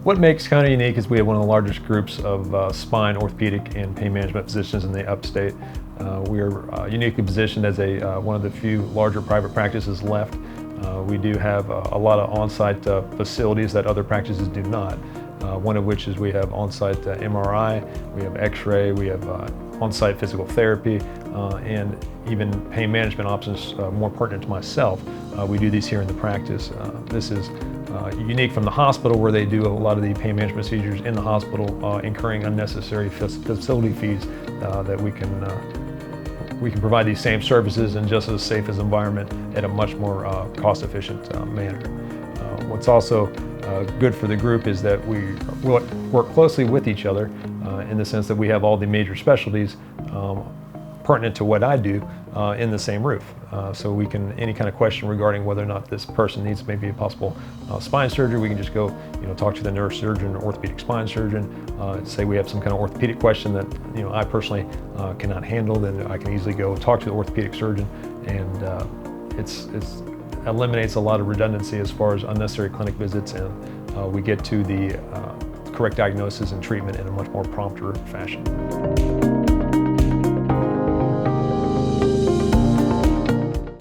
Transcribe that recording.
What makes CONA unique is we have one of the largest groups of spine, orthopedic, and pain management physicians in the upstate. We are uniquely positioned as one of the few larger private practices left. We do have a lot of on-site facilities that other practices do not. One of which is we have on-site MRI, we have X-ray, we have on-site physical therapy, and even pain management options more pertinent to myself. We do these here in the practice. This is unique from the hospital, where they do a lot of the pain management procedures in the hospital, incurring unnecessary facility fees that we can provide these same services in just as safe as environment at a much more cost-efficient manner. What's also good for the group is that we work closely with each other in the sense that we have all the major specialties pertinent to what I do in the same roof. So we can, any kind of question regarding whether or not this person needs maybe a possible spine surgery, we can just go, talk to the neurosurgeon or orthopedic spine surgeon. Say we have some kind of orthopedic question that, I personally cannot handle, then I can easily go talk to the orthopedic surgeon, and it eliminates a lot of redundancy as far as unnecessary clinic visits, and we get to the correct diagnosis and treatment in a much more prompter fashion.